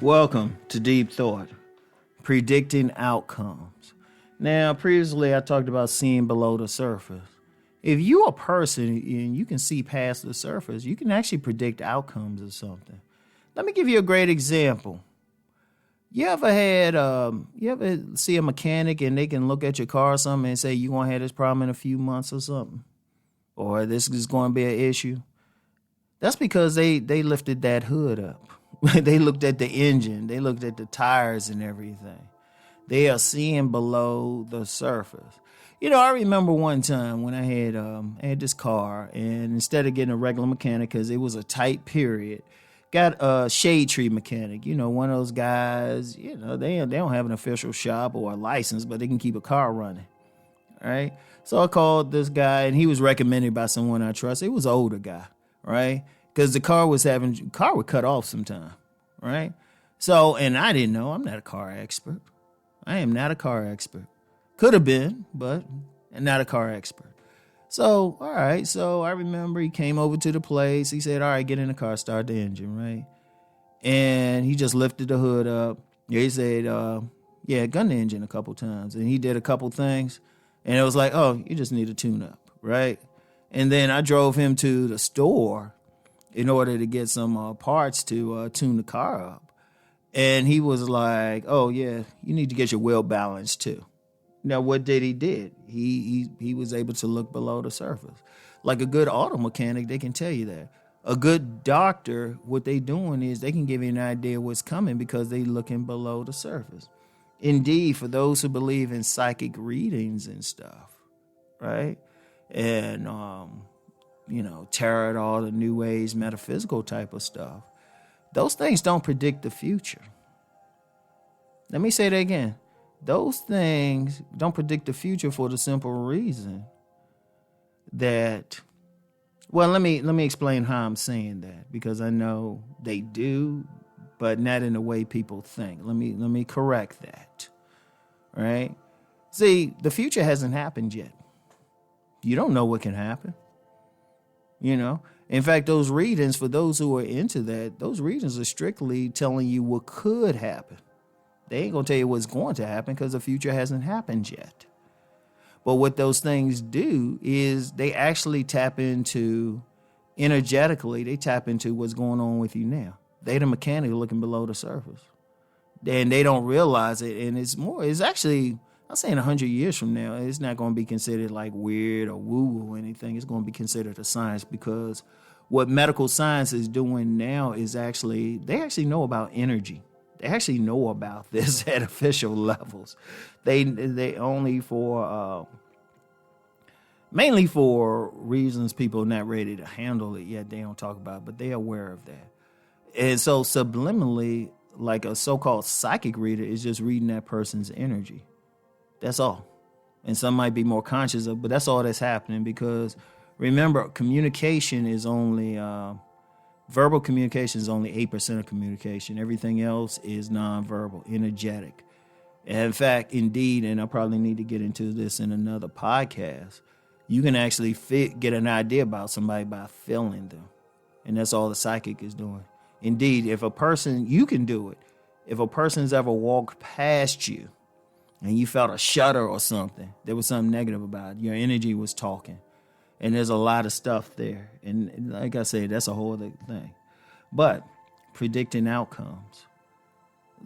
Welcome to Deep Thought, predicting outcomes. Now, previously I talked about seeing below the surface. If you're a person and you can see past the surface, you can actually predict outcomes of something. Let me give you a great example. You ever see a mechanic and they can look at your car or something and say you're going to have this problem in a few months or something? Or this is going to be an issue? That's because they lifted that hood up. They looked at the engine. They looked at the tires and everything. They are seeing below the surface. You know, I remember one time when I had this car, and instead of getting a regular mechanic because it was a tight period, got a shade tree mechanic. You know, one of those guys. You know, they don't have an official shop or a license, but they can keep a car running. Right. So I called this guy, and he was recommended by someone I trust. It was an older guy, right? Because the car would cut off sometime, right? So, and I didn't know. I'm not a car expert. I am not a car expert. Could have been, but I'm not a car expert. So, all right. So I remember he came over to the place. He said, all right, get in the car, start the engine, right? And he just lifted the hood up. He said, gun the engine a couple times. And he did a couple things. And it was like, oh, you just need a tune-up, right? And then I drove him to the store in order to get some parts to tune the car up. And he was like, oh, yeah, you need to get your wheel balanced too. Now, what did he did? He was able to look below the surface. Like a good auto mechanic, they can tell you that. A good doctor, what they doing is they can give you an idea what's coming because they looking below the surface. Indeed, for those who believe in psychic readings and stuff, right? And, tarot, all the new age metaphysical type of stuff. Those things don't predict the future. Let me say that again. Those things don't predict the future for the simple reason that, well, let me explain how I'm saying that, because I know they do, but not in the way people think. Let me correct that. Right? See, the future hasn't happened yet. You don't know what can happen. You know, in fact, those readings, for those who are into that, those readings are strictly telling you what could happen. They ain't going to tell you what's going to happen because the future hasn't happened yet. But what those things do is they actually tap into, energetically, they tap into what's going on with you now. They the mechanic looking below the surface. And they don't realize it. And it's actually, I'm saying 100 years from now, it's not going to be considered like weird or woo-woo or anything. It's going to be considered a science, because what medical science is doing now is they actually know about energy. They actually know about this at official levels. They only mainly for reasons people are not ready to handle it yet. They don't talk about it, but they're aware of that. And so subliminally, like a so-called psychic reader is just reading that person's energy. That's all. And some might be more conscious of, but that's all that's happening, because remember, communication is only, verbal communication is only 8% of communication. Everything else is nonverbal, energetic. And in fact, indeed, and I probably need to get into this in another podcast, you can actually get an idea about somebody by feeling them. And that's all the psychic is doing. Indeed, if a person, you can do it. If a person's ever walked past you and you felt a shudder or something, there was something negative about it. Your energy was talking. And there's a lot of stuff there. And like I said, that's a whole other thing. But predicting outcomes,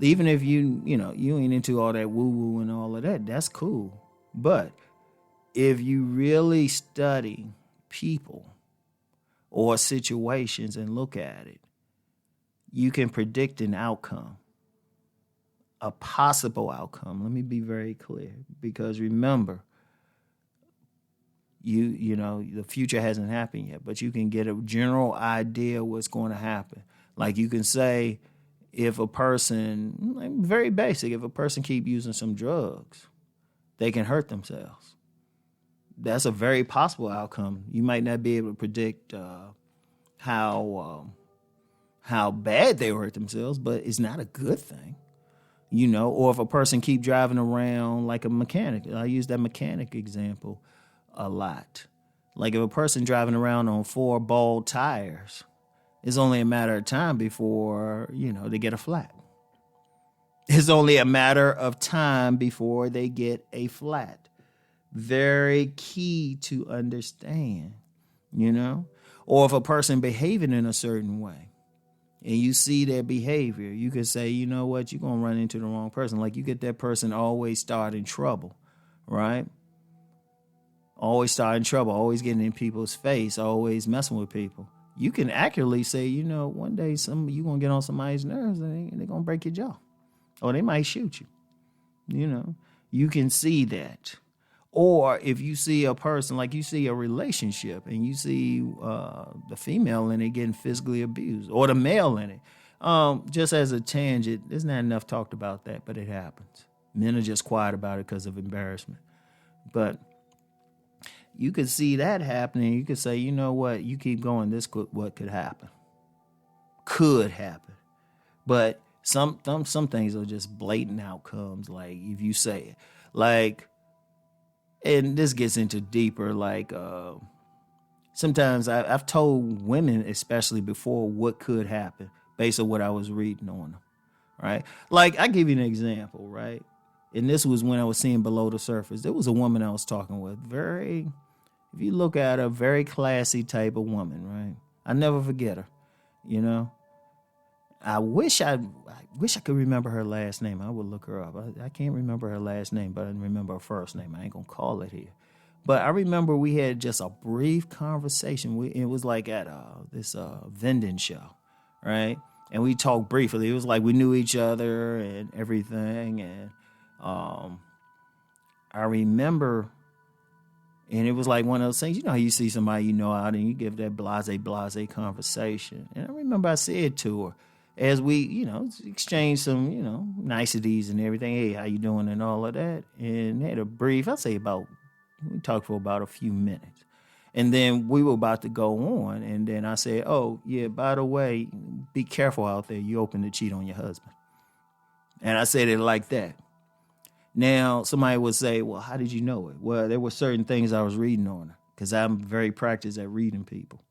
even if you ain't into all that woo-woo and all of that, that's cool. But if you really study people or situations and look at it, you can predict an outcome, a possible outcome. Let me be very clear, because remember, you know, the future hasn't happened yet, but you can get a general idea what's going to happen. Like you can say, if a person, like very basic, if a person keep using some drugs, they can hurt themselves. That's a very possible outcome. You might not be able to predict how bad they hurt themselves, but it's not a good thing. You know, or if a person keep driving around like a mechanic, I use that mechanic example a lot. Like if a person driving around on 4 bald tires, it's only a matter of time before, they get a flat. It's only a matter of time before they get a flat. Very key to understand, you know? Or if a person behaving in a certain way and you see their behavior, you could say, you know what, you're going to run into the wrong person. Like you get that person always starting trouble, right? Always starting trouble, always getting in people's face, always messing with people. You can accurately say, you know, one day you're going to get on somebody's nerves and they're going to break your jaw. Or they might shoot you. You know, you can see that. Or if you see a person, like you see a relationship and you see the female in it getting physically abused or the male in it. Just as a tangent, there's not enough talked about that, but it happens. Men are just quiet about it because of embarrassment. But you could see that happening. You could say, you know what, you keep going, what could happen. Could happen. But some things are just blatant outcomes, like if you say it. Like, and this gets into deeper, like sometimes I've told women, especially before, what could happen based on what I was reading on them, right? Like, I give you an example, right? And this was when I was seeing Below the Surface. There was a woman I was talking with, if you look at her, very classy type of woman, right? I never forget her, you know? I wish I could remember her last name. I would look her up. I can't remember her last name, but I remember her first name. I ain't gonna call it here. But I remember we had just a brief conversation. It was like at this vending show, right? And we talked briefly. It was like we knew each other and everything. And I remember, and it was like one of those things, you know how you see somebody you know out and you give that blase conversation. And I remember I said to her, as we, you know, exchanged some, you know, niceties and everything. Hey, how you doing and all of that. And had a brief, we talked for about a few minutes. And then we were about to go on. And then I said, oh, yeah, by the way, be careful out there. You open to cheat on your husband. And I said it like that. Now, somebody would say, well, how did you know it? Well, there were certain things I was reading on her because I'm very practiced at reading people,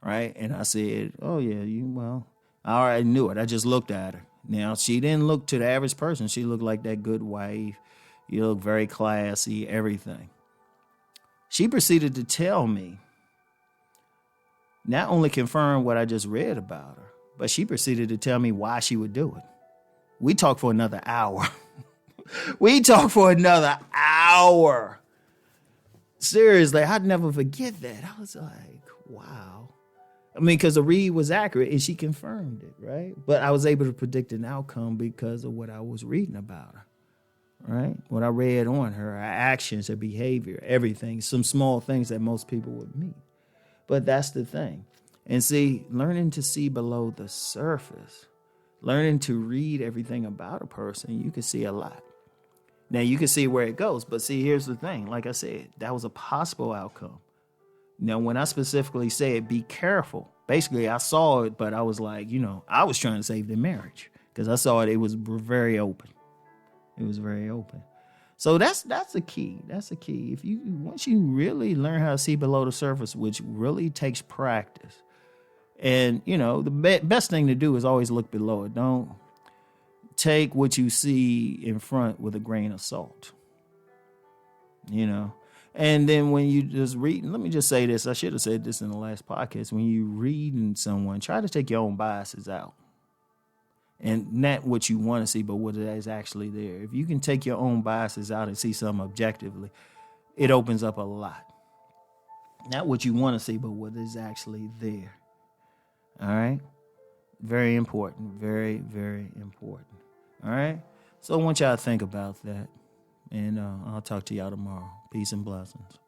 right? And I said, oh, yeah, I already knew it. I just looked at her. Now, she didn't look to the average person. She looked like that good wife. You look very classy, everything. She proceeded to tell me, not only confirm what I just read about her, but she proceeded to tell me why she would do it. We talked for another hour. Seriously, I'd never forget that. I was like, wow. I mean, because the read was accurate and she confirmed it, right? But I was able to predict an outcome because of what I was reading about her, right? What I read on her actions, her behavior, everything, some small things that most people would meet. But that's the thing. And see, learning to see below the surface, learning to read everything about a person, you can see a lot. Now, you can see where it goes. But see, here's the thing. Like I said, that was a possible outcome. Now, when I specifically said, be careful, basically I saw it, but I was like, you know, I was trying to save the marriage because I saw it. It was very open. It was very open. So that's the key. That's the key. Once you really learn how to see below the surface, which really takes practice, and, you know, the best thing to do is always look below it. Don't take what you see in front with a grain of salt, you know. And then when you just read, let me just say this. I should have said this in the last podcast. When you reading someone, try to take your own biases out. And not what you want to see, but what is actually there. If you can take your own biases out and see something objectively, it opens up a lot. Not what you want to see, but what is actually there. All right? Very important. Very, very important. All right? So I want y'all to think about that. And I'll talk to y'all tomorrow. Peace and blessings.